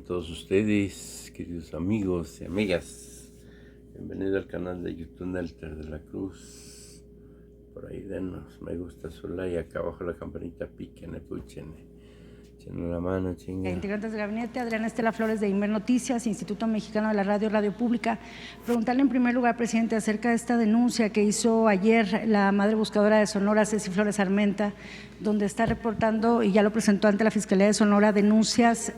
todos ustedes, queridos amigos y amigas. Bienvenido al canal de YouTube Nelter de la Cruz. Por ahí denos me gusta su like, acá abajo la campanita, piquen, escuchen. Echen la mano, chinga. Integrantes del gabinete, Adriana Estela Flores de Inver Noticias, Instituto Mexicano de la Radio Pública. Preguntarle en primer lugar, presidente, acerca de esta denuncia que hizo ayer la madre buscadora de Sonora, Ceci Flores Armenta, donde está reportando, y ya lo presentó ante la Fiscalía de Sonora, denuncias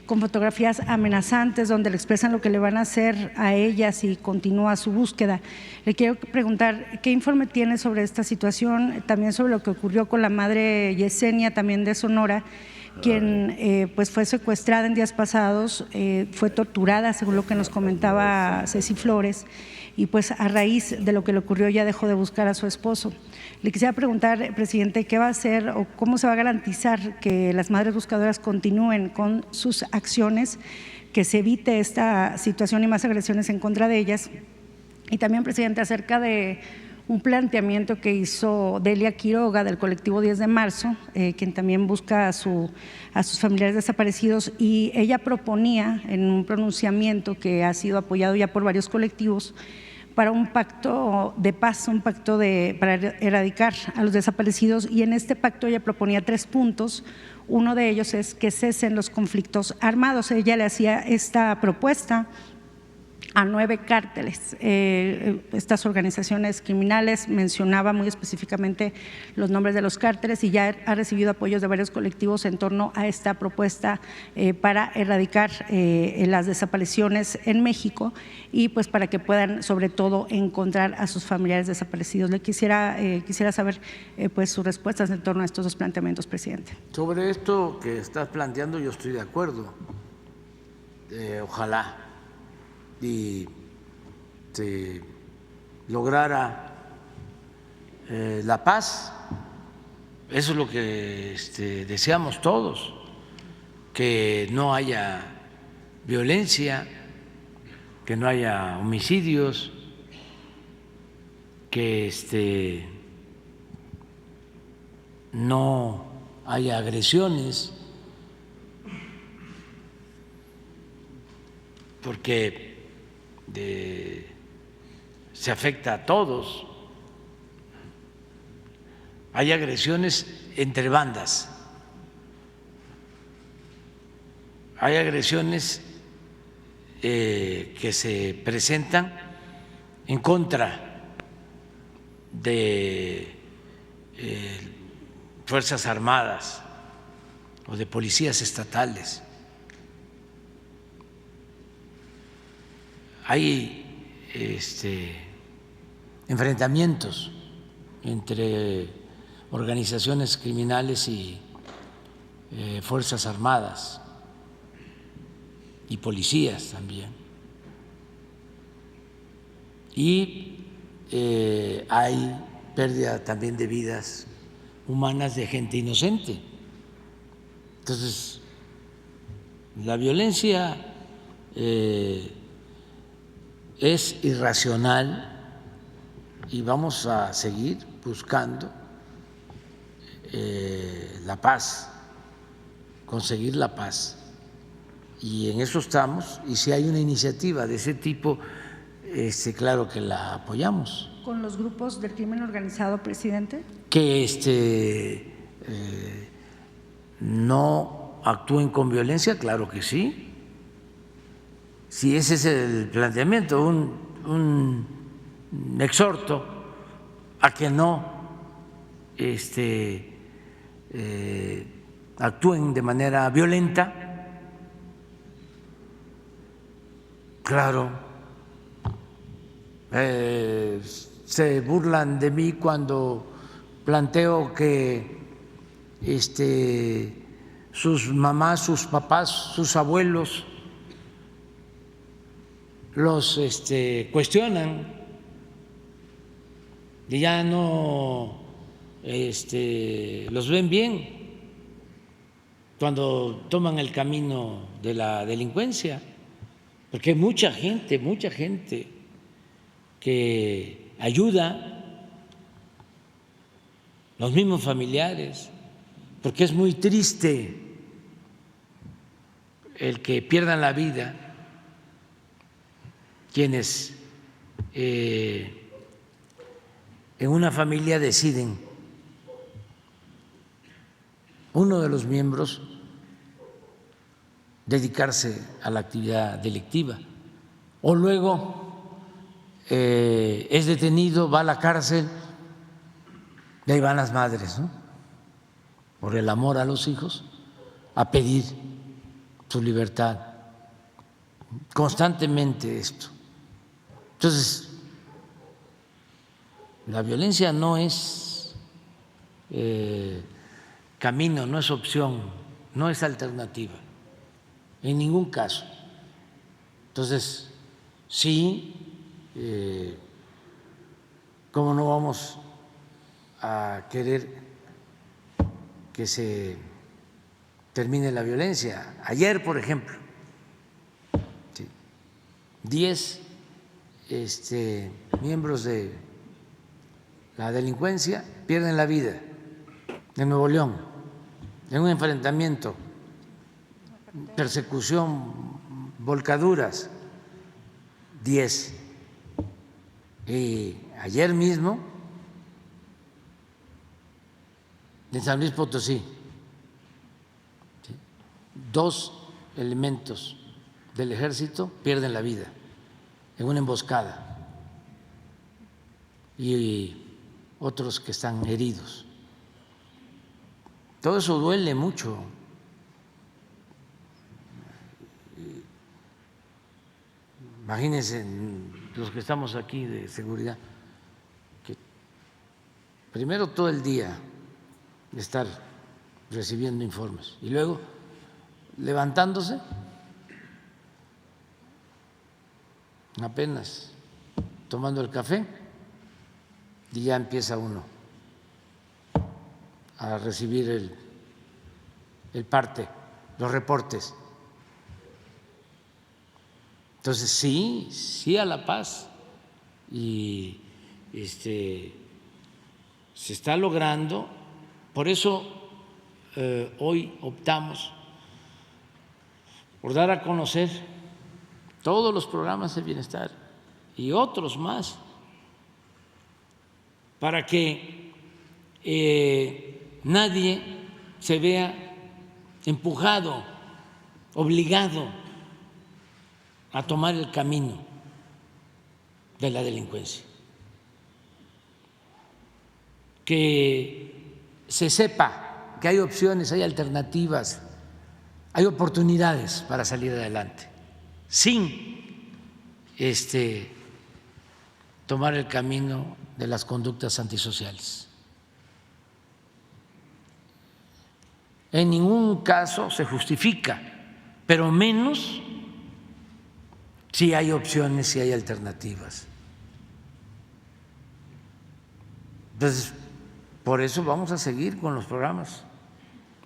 con fotografías amenazantes, donde le expresan lo que le van a hacer a ella si continúa su búsqueda. Le quiero preguntar, ¿qué informe tiene sobre esta situación? También sobre lo que ocurrió con la madre Yesenia, también de Sonora, quien pues fue secuestrada en días pasados, fue torturada, según lo que nos comentaba Ceci Flores, y pues a raíz de lo que le ocurrió ya dejó de buscar a su esposo. Le quisiera preguntar, presidente, ¿qué va a hacer o cómo se va a garantizar que las madres buscadoras continúen con sus acciones, que se evite esta situación y más agresiones en contra de ellas? Y también, presidente, acerca de un planteamiento que hizo Delia Quiroga del colectivo 10 de marzo, quien también busca a sus familiares desaparecidos, y ella proponía en un pronunciamiento que ha sido apoyado ya por varios colectivos para un pacto de paz, un pacto para erradicar a los desaparecidos, y en este pacto ella proponía 3 puntos. Uno de ellos es que cesen los conflictos armados. Ella le hacía esta propuesta a 9 cárteles. Estas organizaciones criminales, mencionaba muy específicamente los nombres de los cárteles, y ya ha recibido apoyos de varios colectivos en torno a esta propuesta para erradicar las desapariciones en México, y pues para que puedan sobre todo encontrar a sus familiares desaparecidos. Le quisiera saber pues sus respuestas en torno a estos 2 planteamientos, presidente. Sobre esto que estás planteando yo estoy de acuerdo. Ojalá y se lograra la paz. Eso es lo que deseamos todos, que no haya violencia, que no haya homicidios, que no haya agresiones, porque se afecta a todos. Hay agresiones entre bandas, hay agresiones que se presentan en contra de Fuerzas Armadas o de policías estatales. Hay enfrentamientos entre organizaciones criminales y Fuerzas Armadas y policías también. Y hay pérdida también de vidas humanas de gente inocente. Entonces, la violencia es irracional y vamos a seguir buscando la paz, conseguir la paz, y en eso estamos. Y si hay una iniciativa de ese tipo, claro que la apoyamos. ¿Con los grupos del crimen organizado, presidente? Que no actúen con violencia, claro que sí. Si ese es el planteamiento, un exhorto a que no actúen de manera violenta, claro. Se burlan de mí cuando planteo que sus mamás, sus papás, sus abuelos los cuestionan y ya no los ven bien cuando toman el camino de la delincuencia, porque hay mucha gente que ayuda, los mismos familiares, porque es muy triste el que pierdan la vida quienes en una familia deciden uno de los miembros dedicarse a la actividad delictiva o luego es detenido, va a la cárcel y ahí van las madres, ¿no? Por el amor a los hijos a pedir su libertad. Constantemente esto. Entonces, la violencia no es camino, no es opción, no es alternativa, en ningún caso. Entonces, sí, ¿cómo no vamos a querer que se termine la violencia? Ayer, por ejemplo, 10 miembros de la delincuencia pierden la vida en Nuevo León, en un enfrentamiento, persecución, volcaduras, 10. Y ayer mismo, en San Luis Potosí, 2 elementos del ejército pierden la vida en una emboscada y otros que están heridos. Todo eso duele mucho. Imagínense los que estamos aquí de seguridad, que primero todo el día estar recibiendo informes y luego levantándose apenas tomando el café y ya empieza uno a recibir el parte, los reportes. Entonces sí a la paz y se está logrando. Por eso hoy optamos por dar a conocer todos los programas de bienestar y otros más para que nadie se vea empujado, obligado a tomar el camino de la delincuencia. Que se sepa que hay opciones, hay alternativas, hay oportunidades para salir adelante, sin tomar el camino de las conductas antisociales. En ningún caso se justifica, pero menos si hay opciones, si hay alternativas. Entonces, por eso vamos a seguir con los programas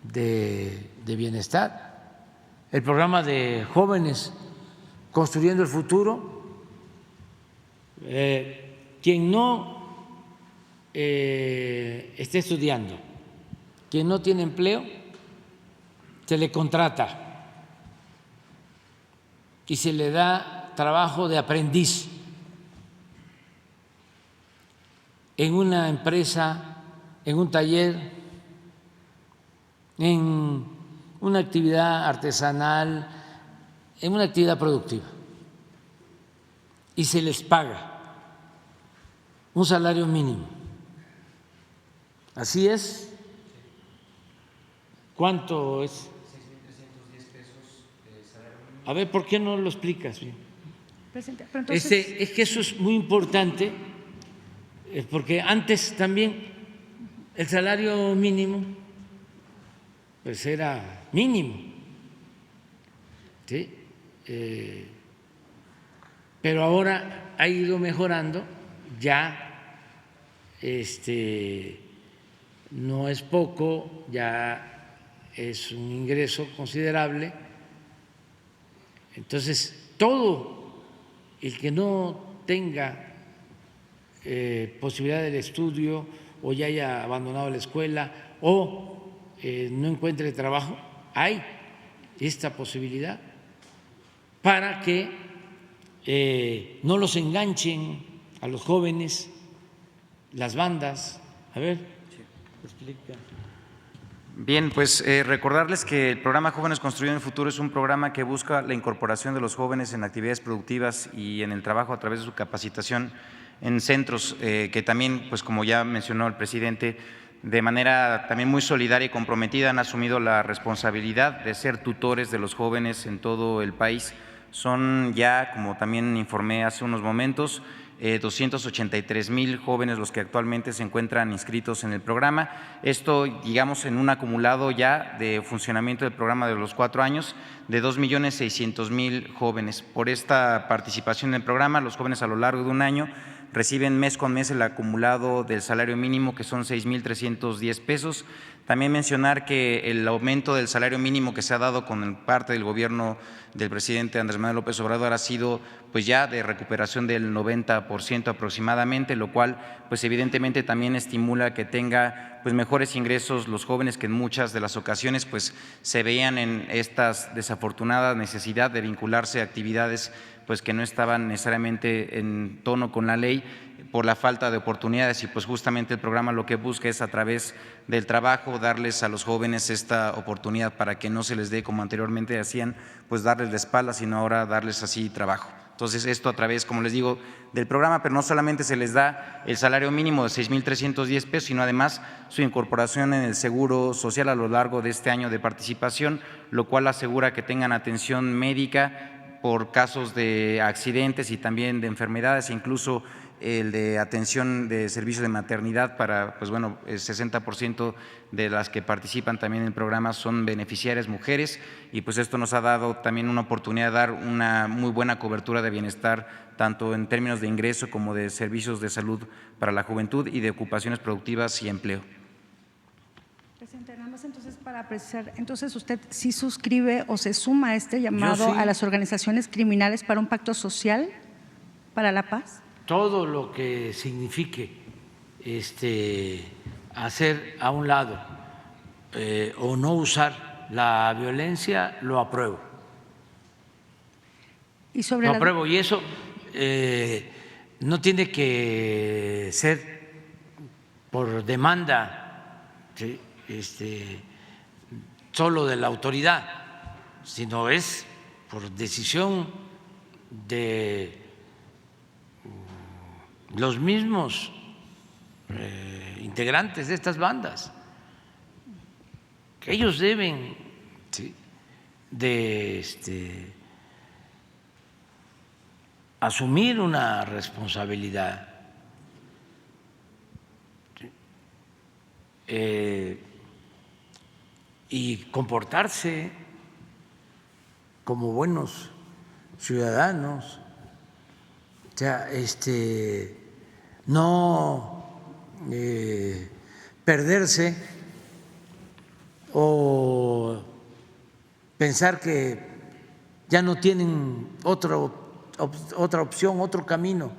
de bienestar, el programa de jóvenes construyendo el futuro. Quien no esté estudiando, quien no tiene empleo, se le contrata y se le da trabajo de aprendiz en una empresa, en un taller, en una actividad artesanal, en una actividad productiva, y se les paga un salario mínimo. ¿Así es? ¿Cuánto es? 6.310 pesos de salario mínimo. A ver, ¿por qué no lo explicas bien? Presidente, pero entonces, Es que eso es muy importante, porque antes también el salario mínimo pues era mínimo, ¿sí? Pero ahora ha ido mejorando, ya no es poco, ya es un ingreso considerable. Entonces, todo el que no tenga posibilidad del estudio o ya haya abandonado la escuela o no encuentre trabajo, hay esta posibilidad para que no los enganchen a los jóvenes las bandas. A ver, explica. Bien, pues recordarles que el programa Jóvenes Construyendo el Futuro es un programa que busca la incorporación de los jóvenes en actividades productivas y en el trabajo a través de su capacitación en centros que también, pues como ya mencionó el presidente, de manera también muy solidaria y comprometida han asumido la responsabilidad de ser tutores de los jóvenes en todo el país. Son ya, como también informé hace unos momentos, 283,000 jóvenes los que actualmente se encuentran inscritos en el programa. Esto, digamos, en un acumulado ya de funcionamiento del programa de los 4 años de 2,600,000 jóvenes. Por esta participación en el programa, los jóvenes a lo largo de un año reciben mes con mes el acumulado del salario mínimo, que son 6,310 pesos. También mencionar que el aumento del salario mínimo que se ha dado con parte del gobierno del presidente Andrés Manuel López Obrador ha sido pues ya de recuperación del 90% aproximadamente, lo cual pues evidentemente también estimula que tenga pues mejores ingresos los jóvenes que en muchas de las ocasiones pues se veían en esta desafortunada necesidad de vincularse a actividades pues que no estaban necesariamente en tono con la ley por la falta de oportunidades, y pues justamente el programa lo que busca es a través del trabajo darles a los jóvenes esta oportunidad para que no se les dé como anteriormente hacían, pues darles la espalda, sino ahora darles así trabajo. Entonces esto a través, como les digo, del programa, pero no solamente se les da el salario mínimo de 6,310 pesos, sino además su incorporación en el Seguro Social a lo largo de este año de participación, lo cual asegura que tengan atención médica por casos de accidentes y también de enfermedades, e incluso el de atención de servicio de maternidad para, pues bueno, el 60% de las que participan también en el programa son beneficiarias mujeres, y pues esto nos ha dado también una oportunidad de dar una muy buena cobertura de bienestar, tanto en términos de ingreso como de servicios de salud para la juventud y de ocupaciones productivas y empleo. Presidente, nada más entonces para precisar, entonces usted sí suscribe o se suma a este llamado sí. a las organizaciones criminales para un pacto social para la paz. Todo lo que signifique hacer a un lado o no usar la violencia, lo apruebo. Y sobre Lo apruebo, y eso no tiene que ser por demanda, ¿sí? Solo de la autoridad, sino es por decisión de los mismos integrantes de estas bandas, que ellos deben, ¿sí?, de asumir una responsabilidad, ¿sí?, y comportarse como buenos ciudadanos. O sea, no perderse o pensar que ya no tienen otra opción, otro camino.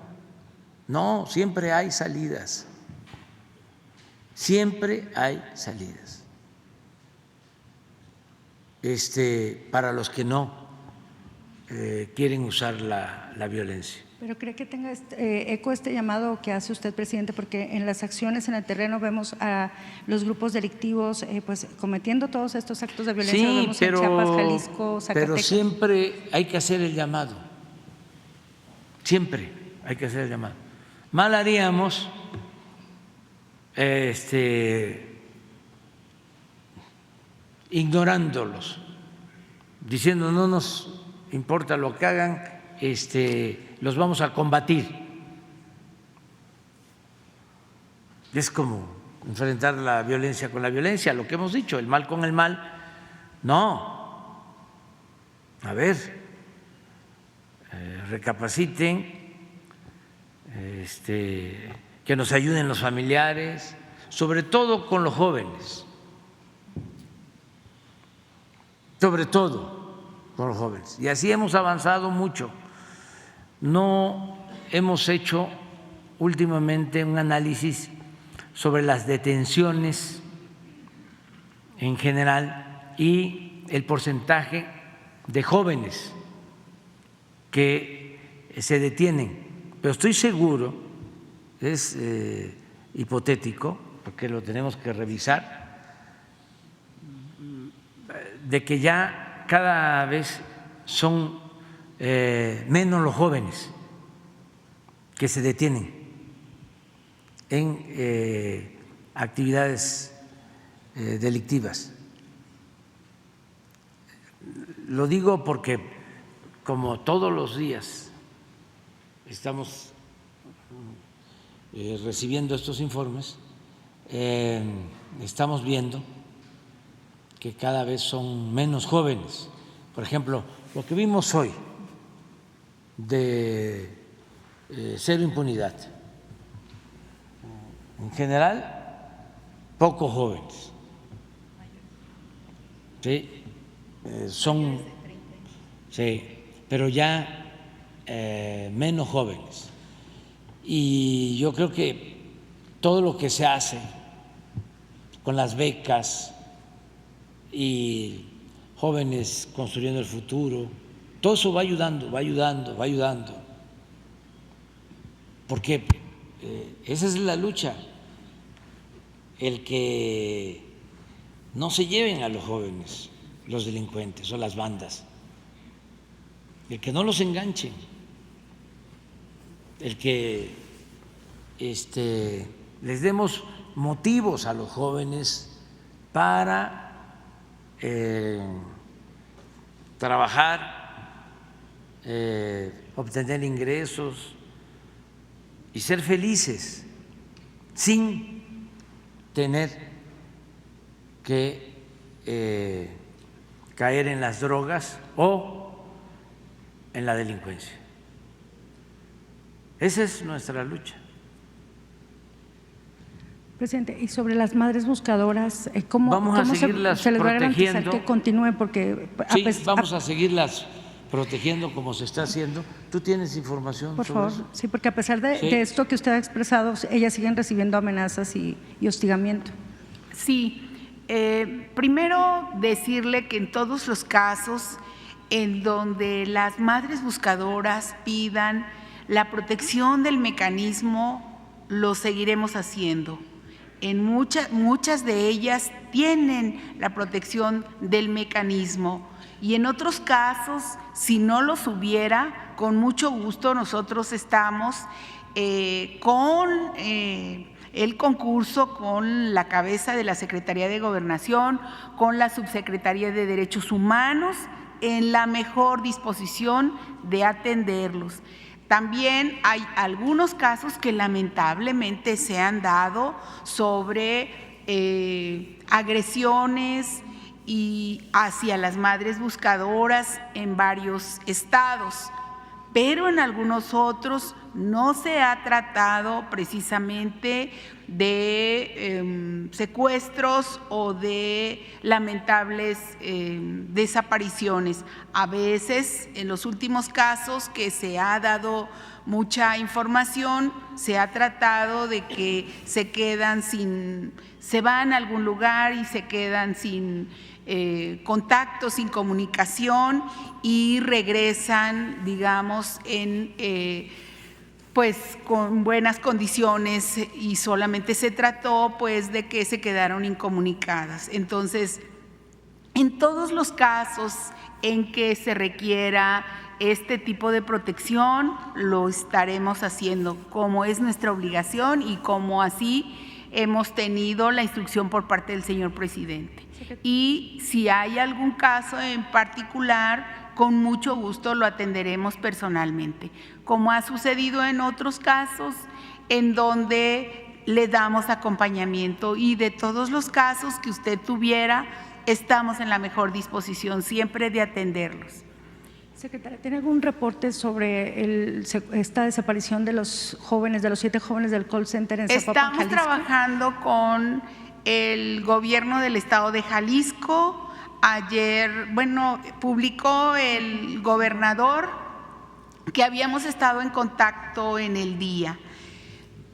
No, siempre hay salidas. Siempre hay salidas. Para los que no quieren usar la violencia. Pero ¿cree que tenga eco este llamado que hace usted, presidente? Porque en las acciones en el terreno vemos a los grupos delictivos pues cometiendo todos estos actos de violencia. Sí, lo vemos en Chiapas, Jalisco, Zacatecas. pero siempre hay que hacer el llamado. Siempre hay que hacer el llamado. Mal haríamos ignorándolos, diciendo no nos importa lo que hagan, los vamos a combatir. Es como enfrentar la violencia con la violencia, lo que hemos dicho, el mal con el mal. No, a ver, recapaciten, que nos ayuden los familiares, sobre todo con los jóvenes, sobre todo con los jóvenes. Y así hemos avanzado mucho. No hemos hecho últimamente un análisis sobre las detenciones en general y el porcentaje de jóvenes que se detienen, pero estoy seguro, es hipotético, porque lo tenemos que revisar, de que ya cada vez son menos los jóvenes que se detienen en actividades delictivas. Lo digo porque como todos los días estamos recibiendo estos informes, estamos viendo que cada vez son menos jóvenes. Por ejemplo, lo que vimos hoy de cero impunidad, en general, pocos jóvenes, ¿sí? Sí, pero ya menos jóvenes. Y yo creo que todo lo que se hace con las becas y jóvenes construyendo el futuro, todo eso va ayudando, porque esa es la lucha, el que no se lleven a los jóvenes los delincuentes o las bandas, el que no los enganchen, el que les demos motivos a los jóvenes para trabajar, obtener ingresos y ser felices sin tener que caer en las drogas o en la delincuencia. Esa es nuestra lucha. Presidente, y sobre las madres buscadoras, ¿cómo seguirlas se les va a garantizar protegiendo? que continúen? Porque Sí, vamos a seguirlas protegiendo como se está haciendo. ¿Tú tienes información por sobre favor, eso? sí, porque a pesar de, Sí. de esto que usted ha expresado, ellas siguen recibiendo amenazas y hostigamiento. Sí, primero decirle que en todos los casos en donde las madres buscadoras pidan la protección del mecanismo, lo seguiremos haciendo. En muchas de ellas tienen la protección del mecanismo y en otros casos, si no los hubiera, con mucho gusto nosotros estamos con el concurso con la cabeza de la Secretaría de Gobernación, con la Subsecretaría de Derechos Humanos, en la mejor disposición de atenderlos. También hay algunos casos que lamentablemente se han dado sobre agresiones y hacia las madres buscadoras en varios estados, pero en algunos otros no se ha tratado precisamente de secuestros o de lamentables desapariciones. A veces, en los últimos casos que se ha dado mucha información, se ha tratado de que se van a algún lugar y se quedan sin contacto, sin comunicación y regresan, digamos, pues con buenas condiciones y solamente se trató pues de que se quedaron incomunicadas. Entonces, en todos los casos en que se requiera este tipo de protección, lo estaremos haciendo como es nuestra obligación y como así hemos tenido la instrucción por parte del señor presidente. Y si hay algún caso en particular, con mucho gusto lo atenderemos personalmente, como ha sucedido en otros casos en donde le damos acompañamiento, y de todos los casos que usted tuviera, estamos en la mejor disposición siempre de atenderlos. Secretaria, ¿tiene algún reporte sobre esta desaparición de los jóvenes, de los 7 jóvenes del call center en Zapopan, Jalisco? Estamos trabajando con el gobierno del estado de Jalisco. Ayer, publicó el gobernador que habíamos estado en contacto en el día.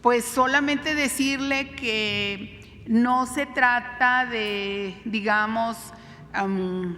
Pues solamente decirle que no se trata de, digamos,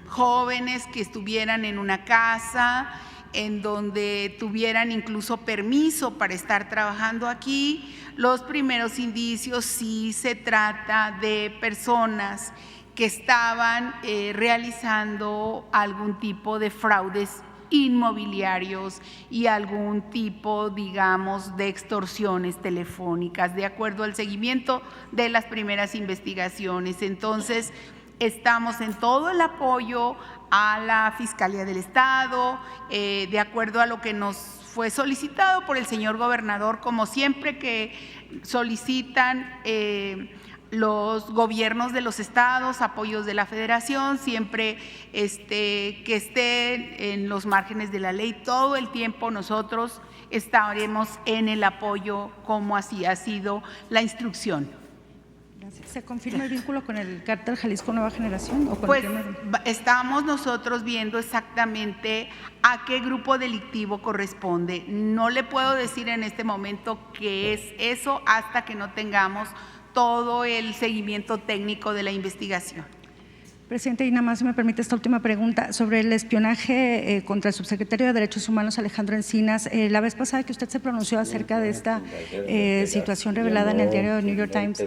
jóvenes que estuvieran en una casa, en donde tuvieran incluso permiso para estar trabajando aquí. Los primeros indicios sí se trata de personas que estaban realizando algún tipo de fraudes inmobiliarios y algún tipo, digamos, de extorsiones telefónicas, de acuerdo al seguimiento de las primeras investigaciones. Entonces, estamos en todo el apoyo a la Fiscalía del Estado, de acuerdo a lo que nos fue solicitado por el señor gobernador, como siempre que solicitan los gobiernos de los estados, apoyos de la federación, siempre que estén en los márgenes de la ley. Todo el tiempo nosotros estaremos en el apoyo, como así ha sido la instrucción. Gracias. ¿Se confirma el vínculo con el cártel Jalisco Nueva Generación? ¿O con Pues estamos nosotros viendo exactamente a qué grupo delictivo corresponde. No le puedo decir en este momento qué es eso hasta que no tengamos todo el seguimiento técnico de la investigación. Presidente, y nada más me permite esta última pregunta sobre el espionaje contra el subsecretario de Derechos Humanos, Alejandro Encinas. La vez pasada que usted se pronunció acerca de esta situación revelada en el diario New York Times,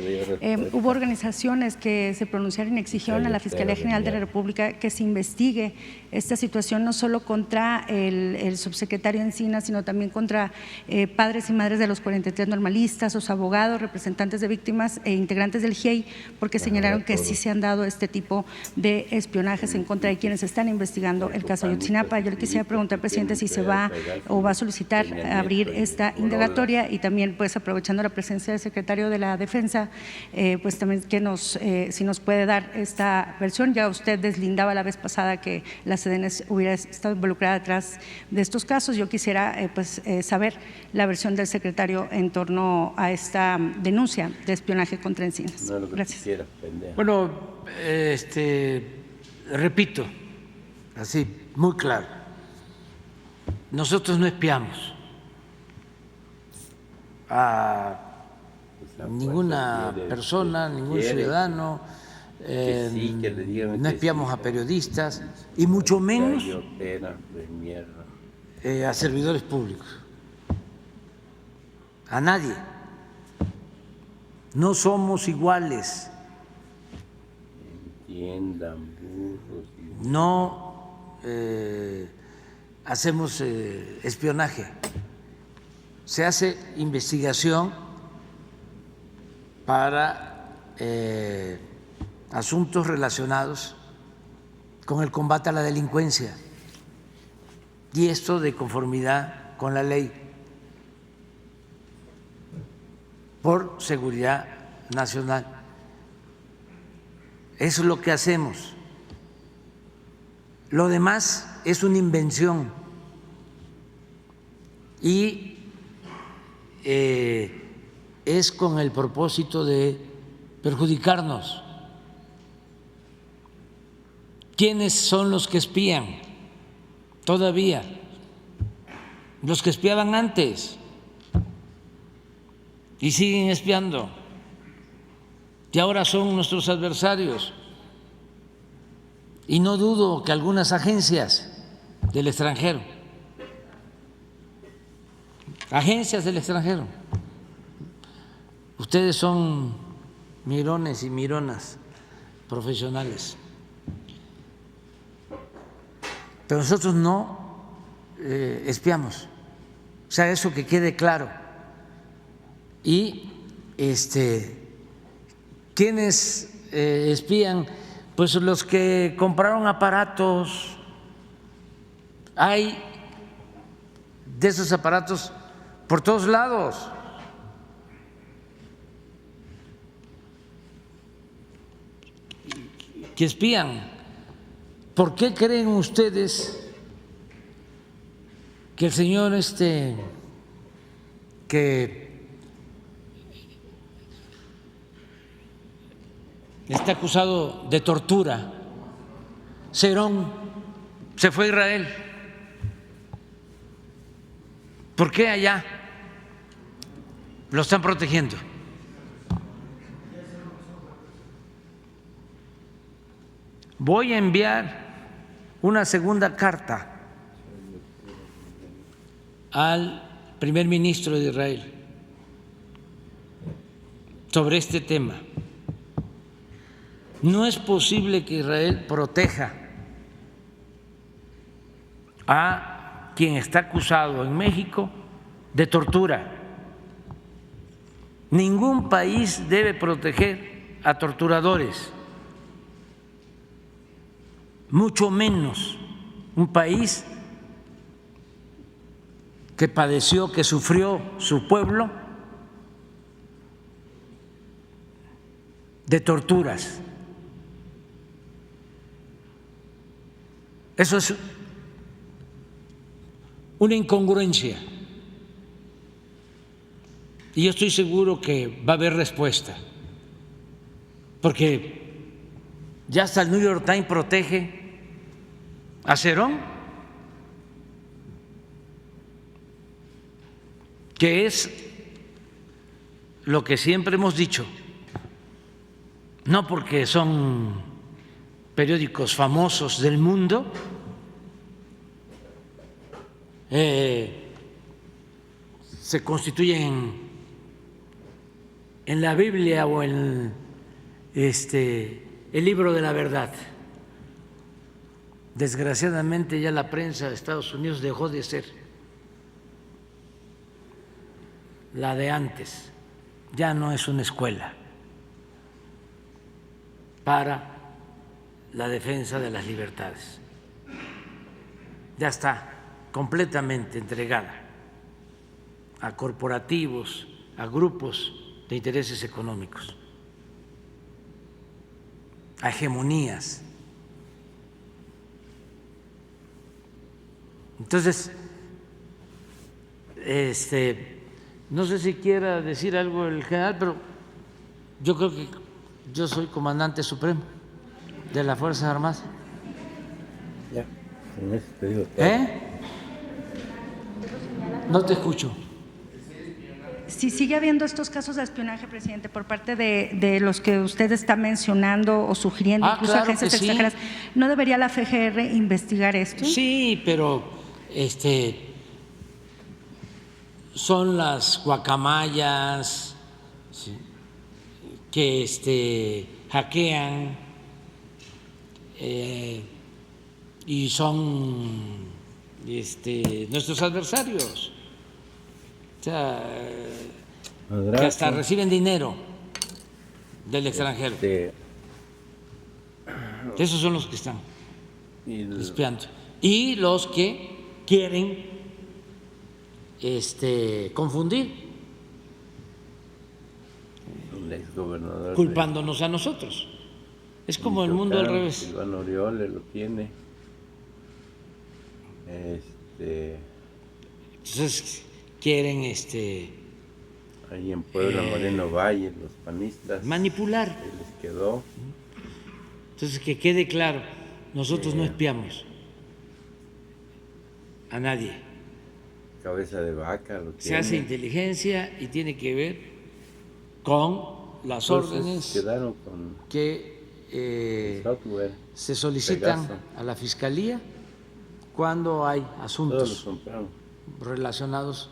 hubo organizaciones que se pronunciaron y exigieron a la Fiscalía General de la República que se investigue esta situación, no solo contra el subsecretario Encinas, sino también contra padres y madres de los 43 normalistas, sus abogados, representantes de víctimas e integrantes del GIEI, porque señalaron que sí se han dado este tipo de espionajes en contra de quienes están investigando el caso Ayotzinapa. Yo le quisiera preguntar, presidente, si se va o va a solicitar abrir esta indagatoria, y también, pues, aprovechando la presencia del secretario de la Defensa, pues también que si nos puede dar esta versión. Ya usted deslindaba la vez pasada que la SEDENES hubiera estado involucrada detrás de estos casos. Yo quisiera saber la versión del secretario en torno a esta denuncia de espionaje contra Encinas. Gracias. Bueno, repito, así, muy claro, nosotros no espiamos a ninguna persona, ningún ciudadano, no espiamos a periodistas y mucho menos a servidores públicos, a nadie. No somos iguales. No hacemos espionaje, se hace investigación para asuntos relacionados con el combate a la delincuencia, y esto de conformidad con la ley, por seguridad nacional. Eso es lo que hacemos. Lo demás es una invención y es con el propósito de perjudicarnos. ¿Quiénes son los que espían todavía? Los que espiaban antes y siguen espiando, y ahora son nuestros adversarios. Y no dudo que algunas agencias del extranjero, ustedes son mirones y mironas profesionales, pero nosotros no espiamos, o sea, eso que quede claro. Y ¿quiénes espían? Pues los que compraron aparatos. Hay de esos aparatos por todos lados. Que espían. ¿Por qué creen ustedes que el señor que está acusado de tortura, Cerón, se fue a Israel? ¿Por qué allá lo están protegiendo? voy a enviar una segunda carta al primer ministro de Israel sobre este tema. No es posible que Israel proteja a quien está acusado en México de tortura. Ningún país debe proteger a torturadores, mucho menos un país que padeció, que sufrió su pueblo de torturas. Eso es una incongruencia. Y yo estoy seguro que va a haber respuesta, porque ya hasta el New York Times protege a Cerón, que es lo que siempre hemos dicho, no porque son periódicos famosos del mundo, se constituyen en la Biblia o en el libro de la verdad. Desgraciadamente ya la prensa de Estados Unidos dejó de ser la de antes, ya no es una escuela para la defensa de las libertades, ya está completamente entregada a corporativos, a grupos de intereses económicos, a hegemonías. Entonces, no sé si quiera decir algo el general, pero yo creo que yo soy comandante supremo de las Fuerzas Armadas. Ya, con eso te digo todo. No te escucho. Si sigue habiendo estos casos de espionaje, presidente, por parte de los que usted está mencionando o sugiriendo, incluso claro agencias que sí. extranjeras, ¿no debería la FGR investigar esto? Sí, pero son las guacamayas, ¿sí?, que hackean y son nuestros adversarios, o sea, que hasta reciben dinero del extranjero. Esos son los que están espiando. Y los que quieren confundir, El exgobernador culpándonos a nosotros. Es como el mundo al revés. Silvano Aureoles lo tiene. Entonces quieren Ahí en Puebla, Moreno Valle, los panistas. manipular. Se les quedó. Entonces, que quede claro, nosotros no espiamos a nadie. Cabeza de vaca lo Se tiene. hace inteligencia y tiene que ver con las Entonces, órdenes quedaron con que el software. se solicitan Pegaso. a la Fiscalía cuando hay Todos los asuntos compraron. relacionados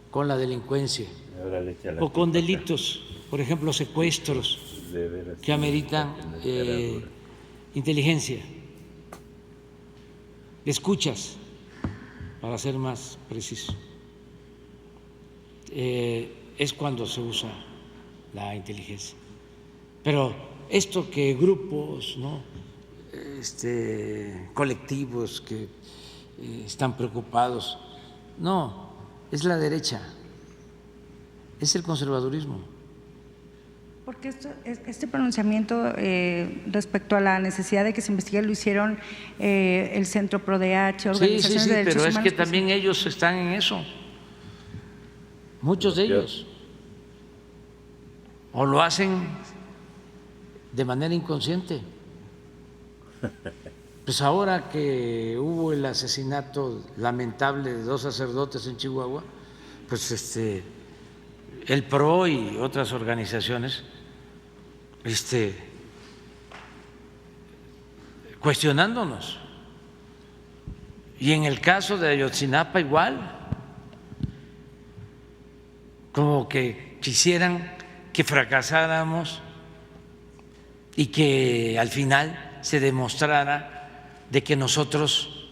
con la delincuencia Ahora le echa la o con culpa delitos, por ejemplo, secuestros de veras, que ameritan en la cara dura. inteligencia, escuchas, para ser más preciso. Es cuando se usa la inteligencia. Pero esto que grupos, ¿no?, colectivos que están preocupados, no, es la derecha, es el conservadurismo. Porque este pronunciamiento respecto a la necesidad de que se investigue lo hicieron el Centro ProDH, organizaciones Sí, de derechos pero es humanos, que también ellos están en eso, muchos de ellos, o lo hacen de manera inconsciente. Pues ahora que hubo el asesinato lamentable de 2 sacerdotes en Chihuahua, pues el PRO y otras organizaciones cuestionándonos. Y en el caso de Ayotzinapa igual, como que quisieran que fracasáramos y que al final se demostrara de que nosotros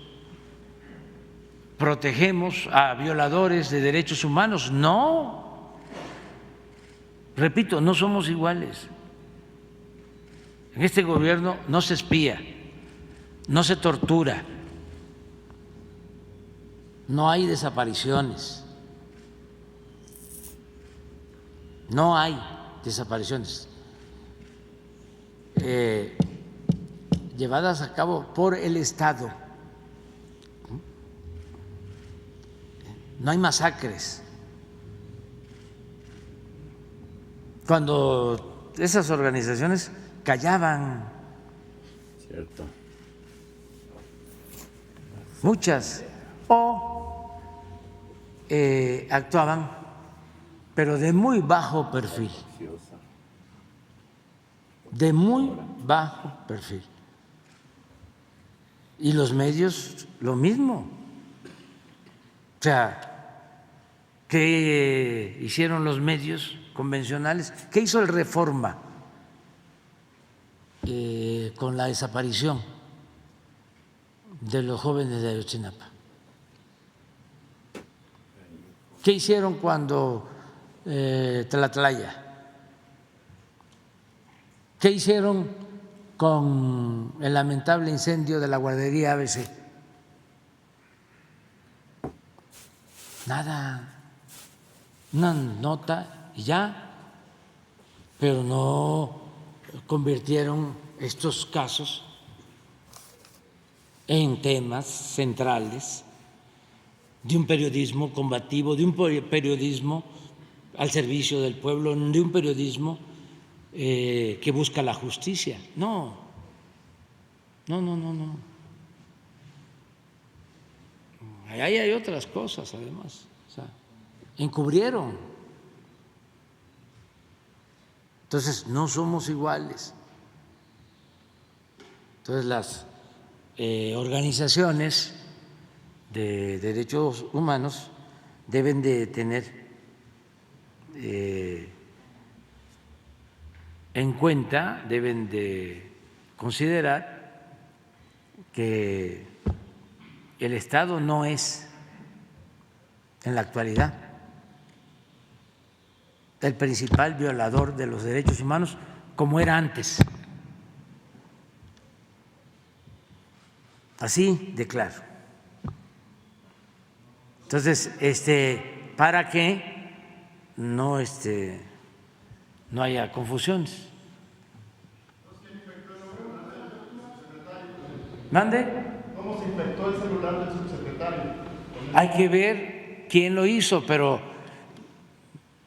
protegemos a violadores de derechos humanos. No, repito, no somos iguales. En este gobierno no se espía, no se tortura, no hay desapariciones, no hay desapariciones llevadas a cabo por el Estado, no hay masacres. Cuando esas organizaciones callaban, Cierto. muchas, o actuaban, pero de muy bajo perfil, de muy bajo perfil. Y los medios lo mismo. O sea, ¿qué hicieron los medios convencionales? ¿Qué hizo el Reforma con la desaparición de los jóvenes de Ayotzinapa? ¿Qué hicieron cuando Tlatlaya? ¿Qué hicieron con el lamentable incendio de la guardería ABC? Nada, una nota y ya, pero no convirtieron estos casos en temas centrales de un periodismo combativo, de un periodismo al servicio del pueblo, de un periodismo que busca la justicia. No. Ahí hay otras cosas, además. O sea, encubrieron. Entonces, no somos iguales. Entonces, las organizaciones de derechos humanos deben de tener en cuenta, deben de considerar que el Estado no es en la actualidad el principal violador de los derechos humanos como era antes. Así de claro. Entonces, para que no haya confusiones. ¿Mande? ¿Cómo se infectó el celular del subsecretario? Hay que ver quién lo hizo, pero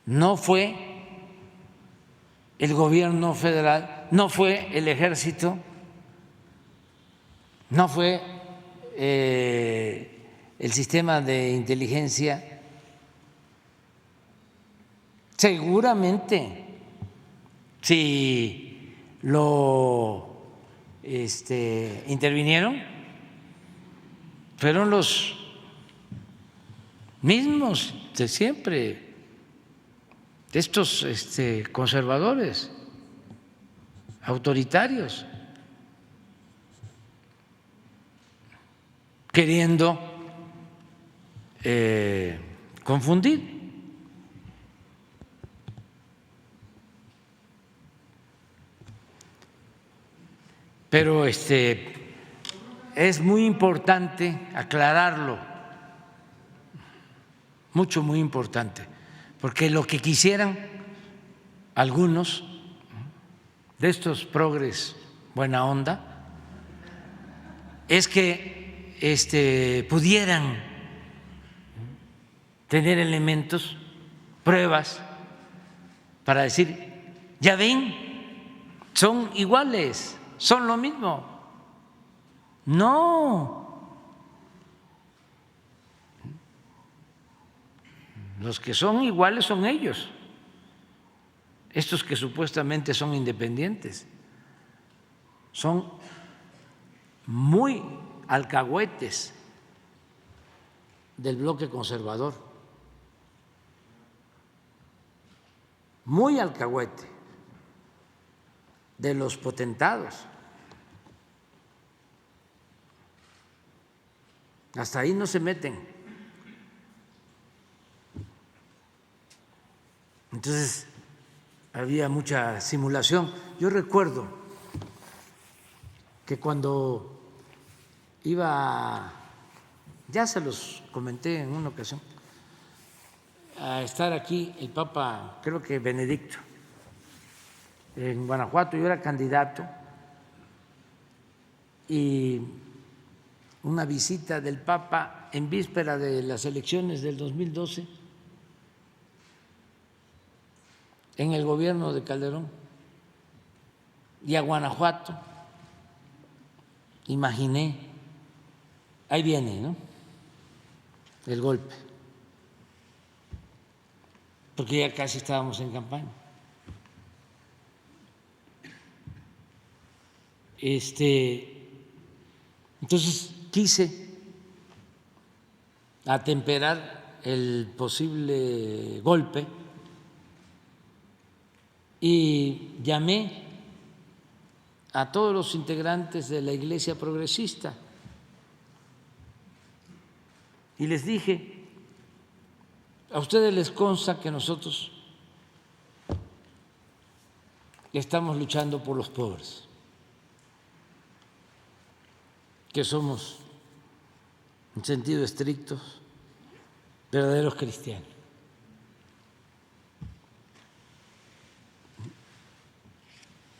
no fue el gobierno federal, no fue el ejército, no fue el sistema de inteligencia. Seguramente, si lo intervinieron, fueron los mismos de siempre, estos conservadores, autoritarios, queriendo confundir. Pero es muy importante aclararlo, muy importante, porque lo que quisieran algunos de estos progres buena onda es que pudieran tener elementos, pruebas para decir, ya ven, son iguales, son lo mismo. No, los que son iguales son ellos, estos que supuestamente son independientes, son muy alcahuetes del bloque conservador, muy alcahuete de los potentados. Hasta ahí no se meten. Entonces había mucha simulación. Yo recuerdo que cuando iba, ya se los comenté en una ocasión, a estar aquí el Papa, creo que Benedicto, en Guanajuato, yo era candidato, y una visita del Papa en víspera de las elecciones del 2012 en el gobierno de Calderón, y a Guanajuato, imaginé, ahí viene, ¿no?, el golpe, porque ya casi estábamos en campaña. Entonces quise atemperar el posible golpe y llamé a todos los integrantes de la Iglesia Progresista y les dije: a ustedes les consta que nosotros estamos luchando por los pobres, que somos, en sentido estricto, verdaderos cristianos.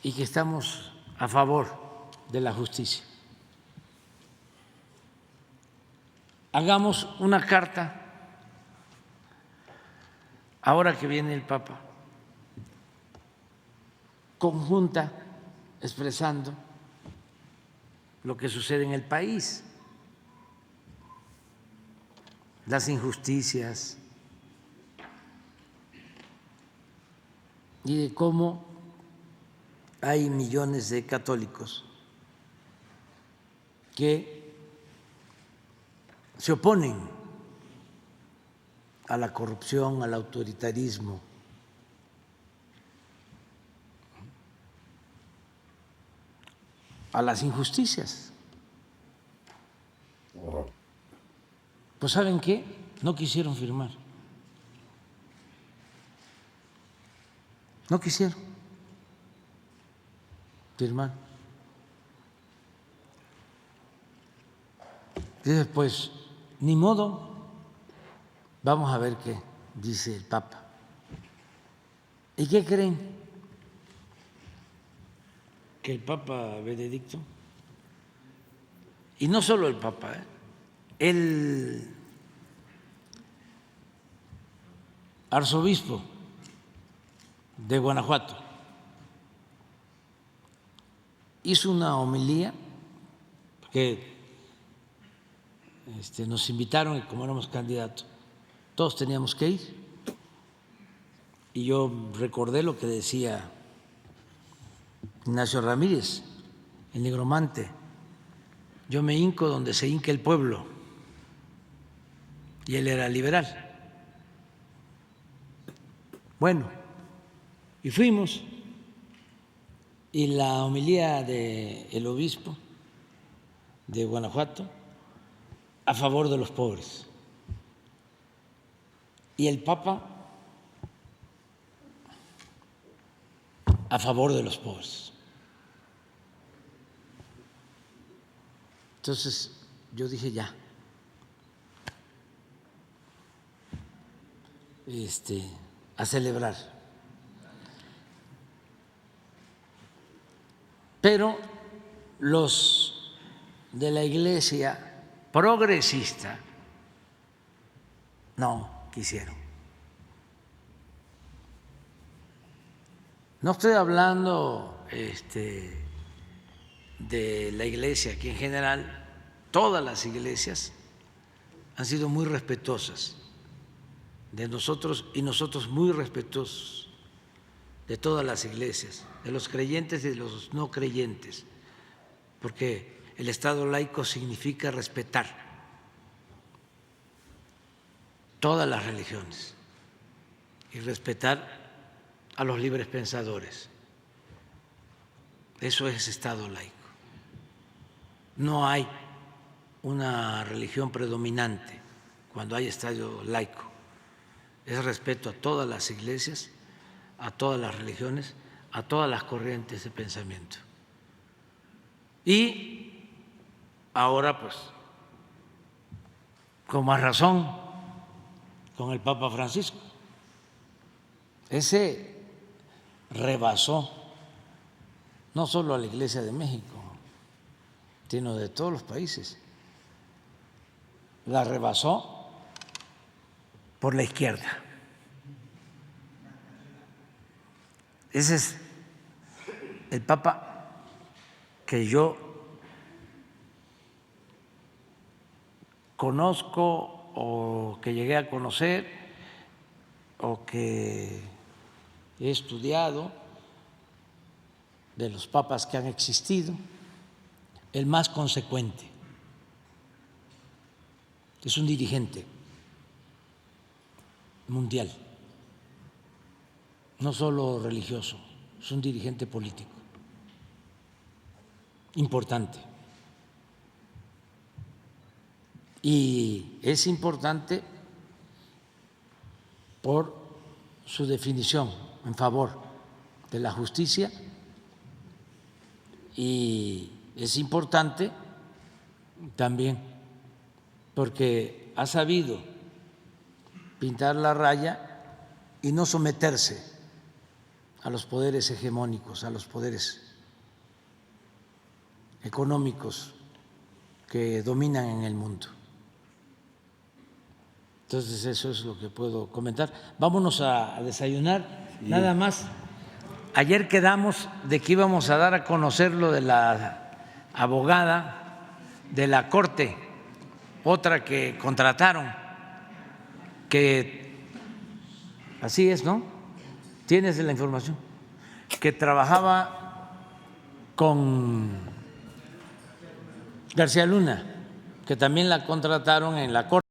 Y que estamos a favor de la justicia. Hagamos una carta, ahora que viene el Papa, conjunta, expresando lo que sucede en el país, las injusticias y de cómo hay millones de católicos que se oponen a la corrupción, al autoritarismo, a las injusticias. Pues ¿saben qué? No quisieron firmar. No quisieron firmar. Y después, ni modo, vamos a ver qué dice el Papa. ¿Y qué creen? Que el Papa Benedicto, y no solo el Papa, el arzobispo de Guanajuato hizo una homilía, porque nos invitaron y como éramos candidatos, todos teníamos que ir, y yo recordé lo que decía Ignacio Ramírez, el nigromante: yo me hinco donde se hinque el pueblo, y él era liberal. Bueno, y fuimos, y la homilía del obispo de Guanajuato a favor de los pobres, y el Papa a favor de los pobres. Entonces yo dije: ya, a celebrar. Pero los de la Iglesia progresista no quisieron. No estoy hablando de la Iglesia, que en general todas las iglesias han sido muy respetuosas de nosotros y nosotros muy respetuosos de todas las iglesias, de los creyentes y de los no creyentes, porque el Estado laico significa respetar todas las religiones y respetar a los libres pensadores. Eso es Estado laico. No hay una religión predominante cuando hay Estado laico. Es respeto a todas las iglesias, a todas las religiones, a todas las corrientes de pensamiento. Y ahora, pues, con más razón, con el Papa Francisco. Ese rebasó no solo a la Iglesia de México, sino de todos los países. La rebasó por la izquierda. Ese es el Papa que yo conozco o que llegué a conocer o que he estudiado de los papas que han existido, el más consecuente. Es un dirigente mundial, no solo religioso, es un dirigente político importante. Y es importante por su definición en favor de la justicia y es importante también porque ha sabido pintar la raya y no someterse a los poderes hegemónicos, a los poderes económicos que dominan en el mundo. Entonces eso es lo que puedo comentar. Vámonos a desayunar. Sí. Nada más. Ayer quedamos de que íbamos a dar a conocer lo de la abogada de la Corte, otra que contrataron, que así es, ¿no? Tienes la información, que trabajaba con García Luna, que también la contrataron en la Corte.